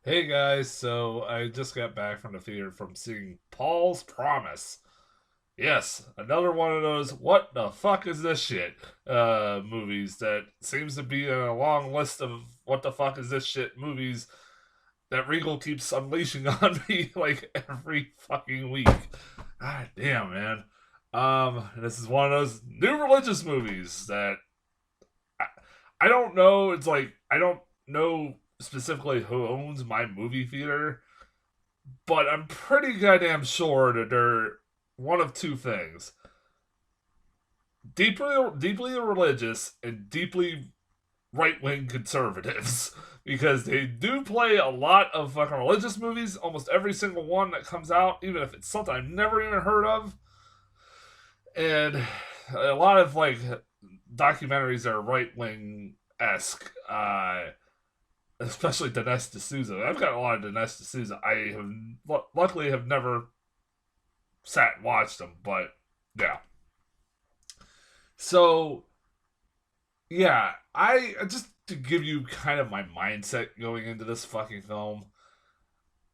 Hey guys, so I just got back from the theater from seeing Paul's Promise. Yes, another one of those what the fuck is this shit movies that seems to be in a long list of what the fuck is this shit movies that Regal keeps unleashing on me like every fucking week. God damn, man. This is one of those new religious movies that I, I don't know. It's like I don't know specifically who owns my movie theater, but I'm pretty goddamn sure that they're one of two things: deeply religious and deeply right wing conservatives. Because they do play a lot of fucking religious movies, almost every single one that comes out, even if it's something I've never even heard of, and a lot of like documentaries that are right wing esque. Especially Dinesh D'Souza. I've got a lot of Dinesh D'Souza. I have luckily have never sat and watched them, but yeah. So yeah, I just to give you kind of my mindset going into this fucking film.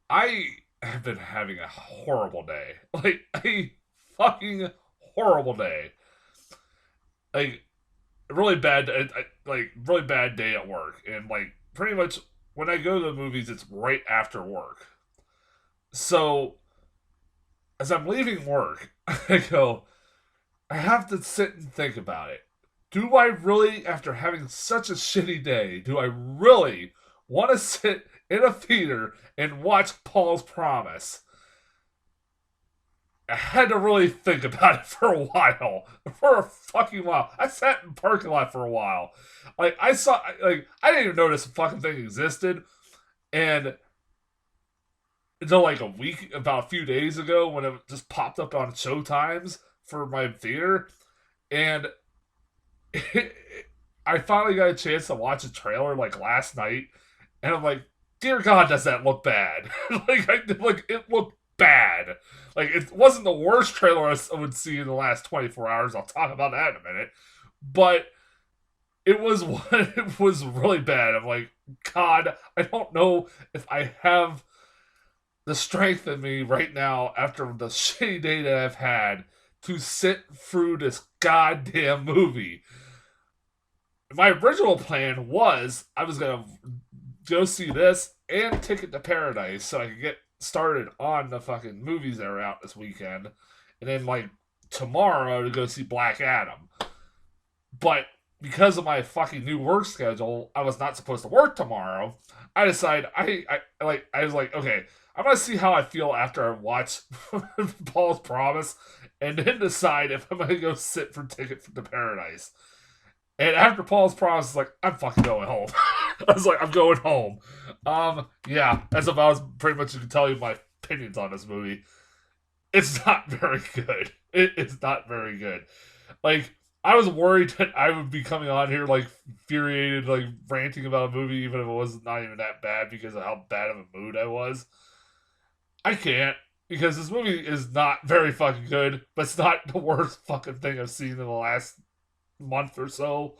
I have been having a horrible day, like a fucking horrible day, like really bad, like really bad day at work, and like pretty much when I go to the movies, it's right after work. So as I'm leaving work, I go, I have to sit and think about it. Do I really, after having such a shitty day, do I really want to sit in a theater and watch Paul's Promise? I had to really think about it for a while. For a fucking while. I sat in the parking lot for a while. Like, I didn't even notice the fucking thing existed. And until like a week, about a few days ago, when it just popped up on Showtimes for my theater. And I finally got a chance to watch a trailer like last night, and I'm like, dear God, does that look bad? like it looked bad. Like it wasn't the worst trailer I would see in the last 24 hours. I'll talk about that in a minute, but it was it was really bad. I'm like, God, I don't know if I have the strength in me right now after the shitty day that I've had to sit through this goddamn movie. My original plan was I was gonna go see this and Ticket to Paradise so I could get started on the fucking movies that are out this weekend, and then like tomorrow to go see Black Adam. But because of my fucking new work schedule, I was not supposed to work tomorrow. I decided I was like, okay, I'm gonna see how I feel after I watch Paul's Promise, and then decide if I'm gonna go sit for Ticket to Paradise. And after Paul's Promise, like, I'm fucking going home. I was like, I'm going home. Yeah, that's about pretty much to tell you my opinions on this movie. It's not very good. It is not very good. Like, I was worried that I would be coming on here like infuriated, like ranting about a movie, even if it was not even that bad because of how bad of a mood I was. I can't because this movie is not very fucking good, but it's not the worst fucking thing I've seen in the last month or so.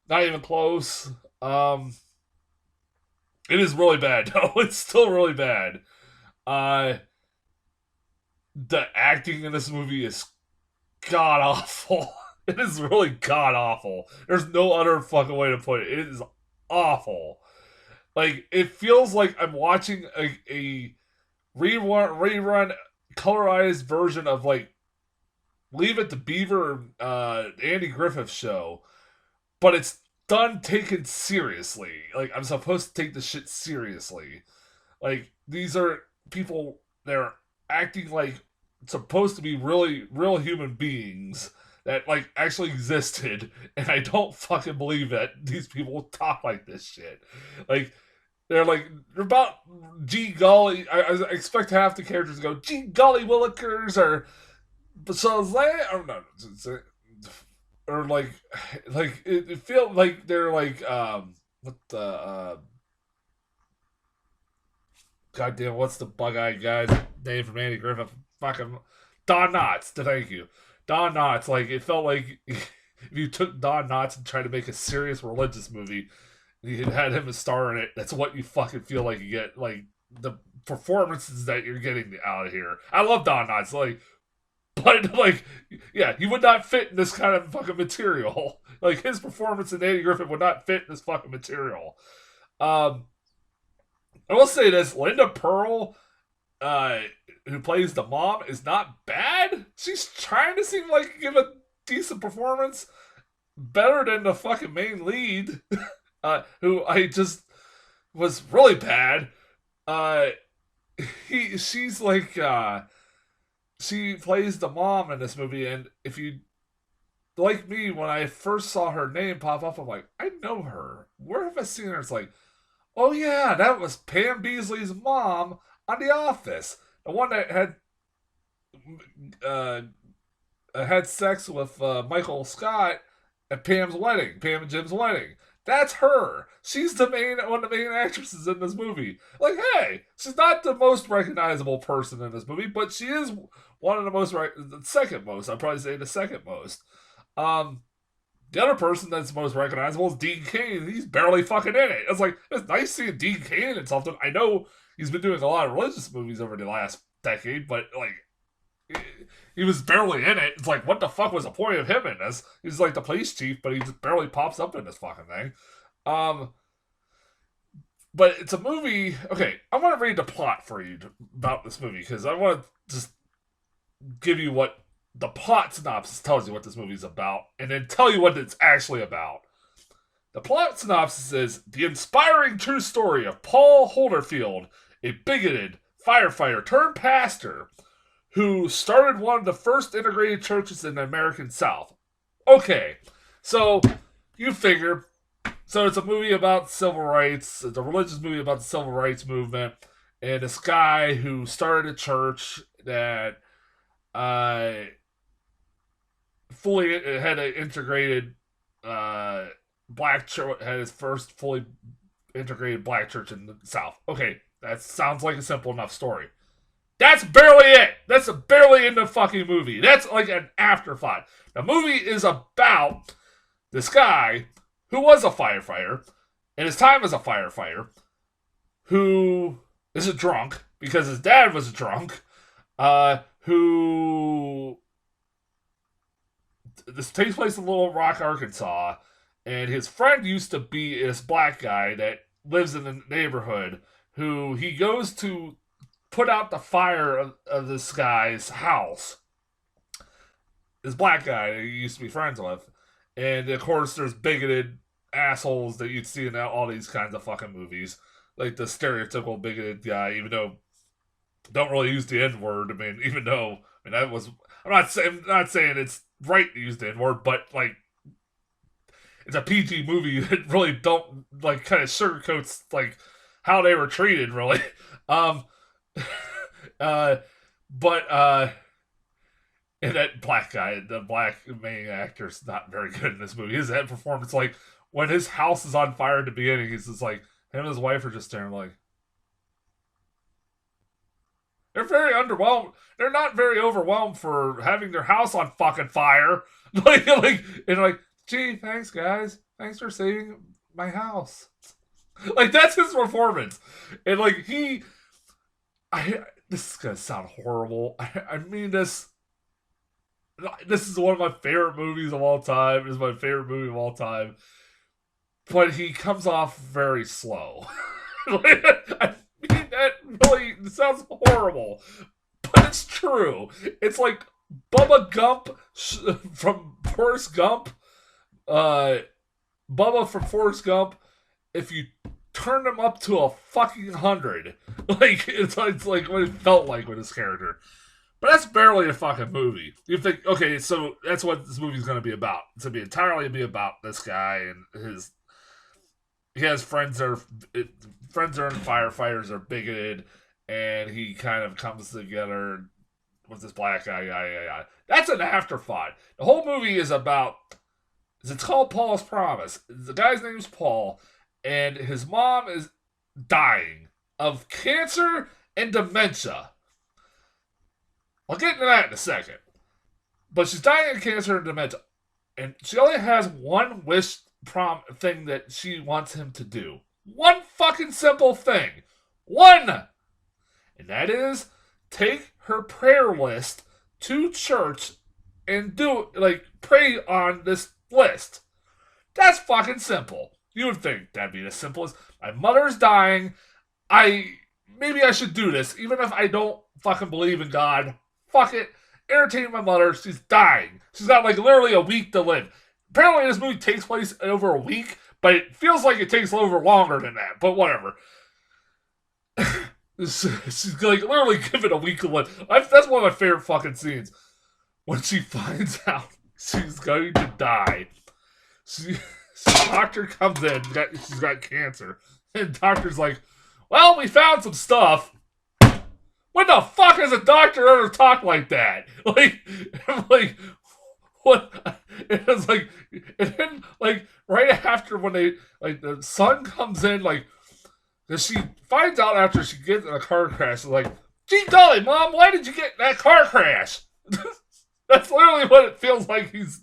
Not even close. It is really bad though. It's still really bad. Uh, the acting in this movie is god awful. It is really god awful. There's no other fucking way to put it. It is awful. Like it feels like I'm watching a rerun colorized version of like Leave It to Beaver, Andy Griffith show, but it's done taken seriously. Like I'm supposed to take this shit seriously. Like these are people they're acting like supposed to be really real human beings that like actually existed, and I don't fucking believe that these people talk like this shit. Like they're about gee golly. I expect half the characters to go gee golly willikers or so or no, or like it feels like they're like what the goddamn what's the bug eyed guy's name from Andy Griffith? Fucking Don Knotts. Thank you, Don Knotts. Like it felt like if you took Don Knotts and tried to make a serious religious movie, You had him a star in it. That's what you fucking feel like you get. Like the performances that you're getting out of here. I love Don Knotts. Like, but like, yeah, he would not fit in this kind of fucking material. Like his performance in Andy Griffith would not fit in this fucking material. Um, I will say this: Linda Pearl, uh, who plays the mom, is not bad. She's trying to seem like give a decent performance, better than the fucking main lead, who I just was really bad. Uh, she's like she plays the mom in this movie, and if you like me, when I first saw her name pop up, I'm like, I know her. Where have I seen her? It's like, oh yeah, that was Pam Beasley's mom on The Office, the one that uh, had sex with Michael Scott at Pam's wedding, Pam and Jim's wedding. That's her. She's the main one of the main actresses in this movie. Like, hey, she's not the most recognizable person in this movie, but she is one of the most the second most. I'd probably say the second most. Um, the other person that's most recognizable is Dean Cain. He's barely fucking in it. It's like it's nice seeing Dean Cain in something. I know he's been doing a lot of religious movies over the last decade, but like he was barely in it. It's like, what the fuck was the point of him in this? He's like the police chief, but he just barely pops up in this fucking thing. But it's a movie. Okay, I want to read the plot for you about this movie because I want to just give you what the plot synopsis tells you what this movie is about, and then tell you what it's actually about. The plot synopsis is the inspiring true story of Paul Holderfield, a bigoted firefighter turned pastor who started one of the first integrated churches in the American South. Okay, so you figure. So it's a movie about civil rights. It's a religious movie about the civil rights movement. And this guy who started a church that fully had an integrated black church, had his first fully integrated black church in the South. Okay, that sounds like a simple enough story. That's barely it. That's barely in the fucking movie. That's like an afterthought. The movie is about this guy who was a firefighter, in his time as a firefighter, who is a drunk because his dad was a drunk, who this takes place in Little Rock, Arkansas, and his friend used to be this black guy that lives in the neighborhood, who he goes to put out the fire of this guy's house. This black guy that he used to be friends with. And of course, there's bigoted assholes that you'd see in all these kinds of fucking movies. Like the stereotypical bigoted guy, even though don't really use the N word. I mean, even though that was, I'm not saying it's right to use the N word, but like it's a PG movie that really don't like kind of sugarcoats like how they were treated, really. But and that black guy, the black main actor, is not very good in this movie. His head performance, like when his house is on fire at the beginning, he's just like him and his wife are just staring like they're very underwhelmed. They're not very overwhelmed for having their house on fucking fire. like, gee, thanks guys, thanks for saving my house. Like that's his performance, and like this is gonna sound horrible. I mean this. This is one of my favorite movies of all time. It's my favorite movie of all time. But he comes off very slow. I mean, that really sounds horrible. But it's true. It's like Bubba Gump from Forrest Gump. Bubba from Forrest Gump. If you turn him up to a fucking 100. Like, it's like what it felt like with his character. But that's barely a fucking movie. You think, okay, so that's what this movie's going to be about. It's going to be entirely about this guy and his. He has friends that are firefighters are bigoted, and he kind of comes together with this black guy. That's an afterthought. The whole movie is about. It's called Paul's Promise. The guy's name's Paul, and his mom is dying of cancer and dementia. I'll get into that in a second. But she's dying of cancer and dementia. And she only has one wish thing that she wants him to do. One fucking simple thing. One! And that is take her prayer list to church and pray on this list. That's fucking simple. You would think that'd be the simplest. My mother's dying. Maybe I should do this, even if I don't fucking believe in God. Fuck it. Entertain my mother. She's dying. She's got literally a week to live. Apparently this movie takes place over a week, but it feels like it takes over longer than that. But whatever. She's literally given a week to live. That's one of my favorite fucking scenes. When she finds out she's going to die. Doctor comes in. She's got cancer. And doctor's like, well, we found some stuff. When the fuck has a doctor ever talked like that? I'm like, what? It was and then, right after when they, the son comes in, she finds out after she gets in a car crash, gee golly, Mom, why did you get in that car crash? That's literally what it feels like he's...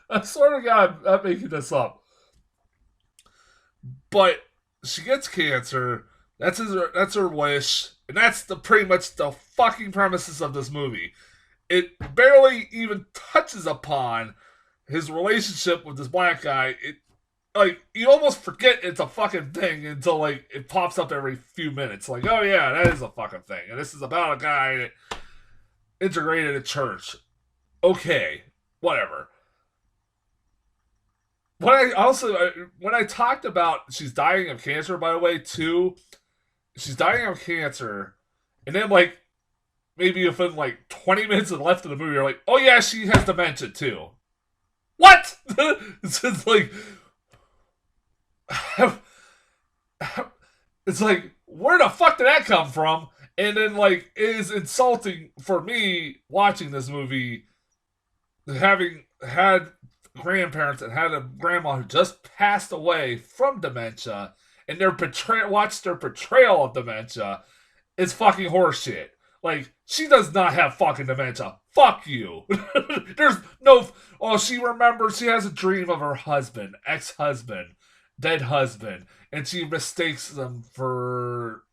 I swear to God, I'm not making this up. But she gets cancer. That's her wish. And that's pretty much the fucking premises of this movie. It barely even touches upon his relationship with this black guy. You almost forget it's a fucking thing until, it pops up every few minutes. Oh, yeah, that is a fucking thing. And this is about a guy that integrated a church. Okay, whatever. When I talked about she's dying of cancer, by the way, too, she's dying of cancer, and then, maybe within, 20 minutes left of the movie, you're like, oh, yeah, she has dementia, too. What? It's just it's where the fuck did that come from? And then, it is insulting for me watching this movie, having had grandparents and had a grandma who just passed away from dementia, and watched their portrayal of dementia is fucking horseshit. She does not have fucking dementia. Fuck you. There's no... Oh, she remembers she has a dream of her husband, ex-husband, dead husband, and she mistakes them for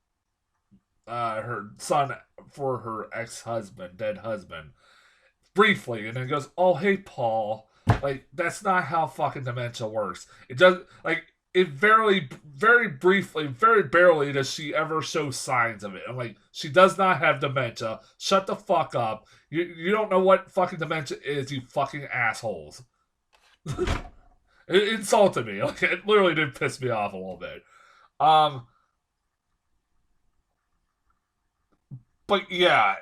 her son for her ex-husband, dead husband. Briefly, and then goes, oh, hey, Paul. That's not how fucking dementia works. It does, it very briefly, very barely does she ever show signs of it. I'm she does not have dementia. Shut the fuck up. You don't know what fucking dementia is, you fucking assholes. It insulted me. It literally did piss me off a little bit. But yeah,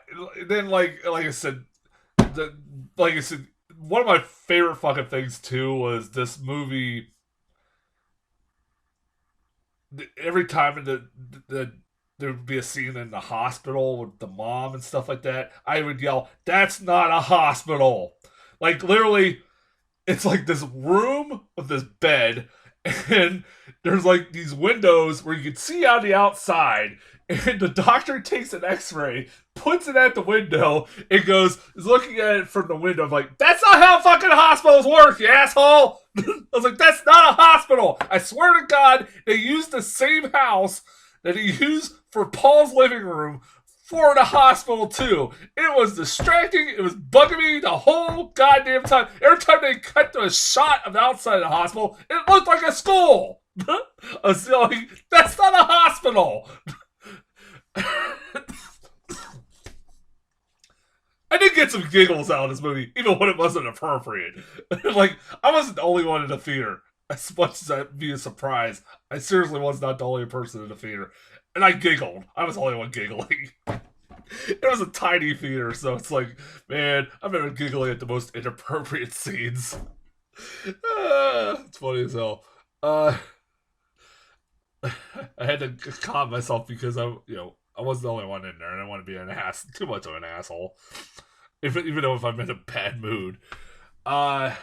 then like I said, one of my favorite fucking things too was this movie. Every time there would be a scene in the hospital with the mom and stuff like that, I would yell, "That's not a hospital!" Literally, it's this room with this bed, and there's these windows where you can see on the outside, and the doctor takes an x-ray, puts it at the window, and is looking at it from the window, that's not how fucking hospitals work, you asshole! I was that's not a hospital! I swear to God, they used the same house that he used for Paul's living room for the hospital too. It was distracting. It was bugging me the whole goddamn time. Every time they cut to a shot of the outside of the hospital, it looked like a school. I was that's not a hospital. I did get some giggles out of this movie, even when it wasn't appropriate. I wasn't the only one in the theater. As much as I'd be a surprise, I seriously was not the only person in the theater. And I giggled. I was the only one giggling. It was a tiny theater, so it's man, I've been giggling at the most inappropriate scenes. It's funny as hell. I had to calm myself because I wasn't the only one in there, and I didn't want to be too much of an asshole. Even though if I'm in a bad mood. Yeah,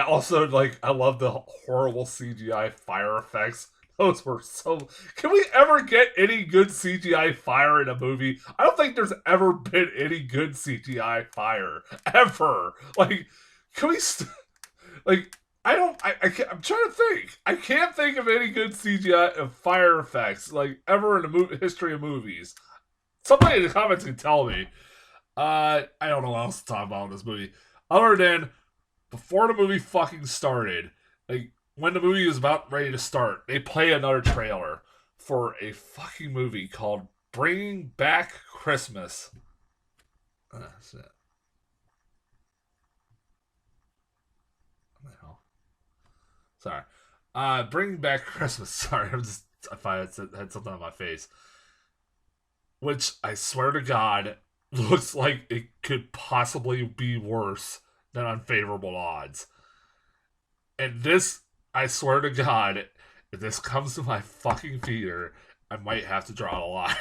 also, I love the horrible CGI fire effects. Those were so... Can we ever get any good CGI fire in a movie? I don't think there's ever been any good CGI fire. Ever. Can we... I don't. I can't, I'm trying to think. I can't think of any good CGI of fire effects like ever in the history of movies. Somebody in the comments can tell me. I don't know what else to talk about in this movie, other than before the movie fucking started, like when the movie was about ready to start, they play another trailer for a fucking movie called Bringing Back Christmas. That's it. What the hell? Sorry. Bringing Back Christmas. Sorry, I had something on my face, which I swear to God looks like it could possibly be worse than Unfavorable Odds. And this, I swear to God, if this comes to my fucking theater, I might have to draw a line.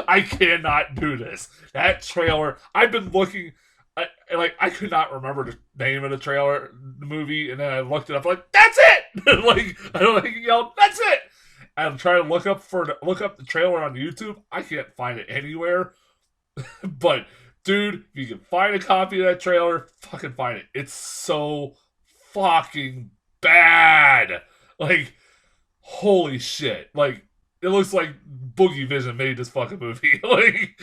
I cannot do this. That trailer, I've been looking, I could not remember the name of the trailer, the movie, and then I looked it up, like, that's it! Like, I yelled, that's it! And I'm trying to look up the trailer on YouTube. I can't find it anywhere. But, dude, if you can find a copy of that trailer, fucking find it. It's so fucking bad. Like, holy shit. Like, it looks like Boogie Vision made this fucking movie. like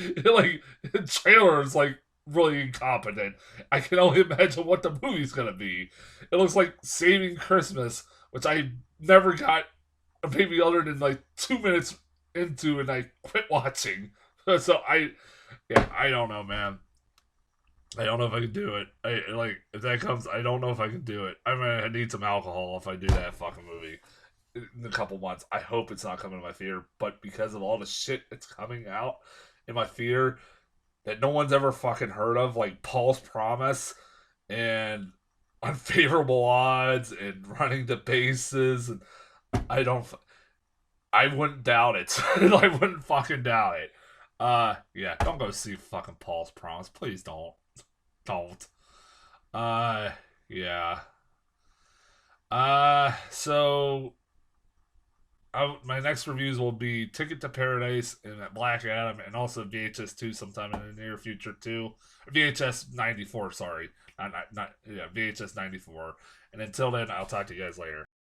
the trailer is like really incompetent. I can only imagine what the movie's gonna be. It looks like Saving Christmas, which I never got maybe other than like 2 minutes into, and I quit watching. So I don't know, man. I don't know if I can do it. If that comes, I don't know if I can do it. I'm gonna need some alcohol if I do that fucking movie in a couple months. I hope it's not coming to my theater, but because of all the shit that's coming out in my theater that no one's ever fucking heard of, like Paul's Promise and Unfavorable Odds and Running the Bases, and I wouldn't doubt it. I wouldn't fucking doubt it. Yeah, don't go see fucking Paul's Promise. Please don't. Don't. Yeah. So my next reviews will be Ticket to Paradise and Black Adam, and also VHS 2 sometime in the near future too. VHS 94, sorry. Not VHS 94. And until then, I'll talk to you guys later.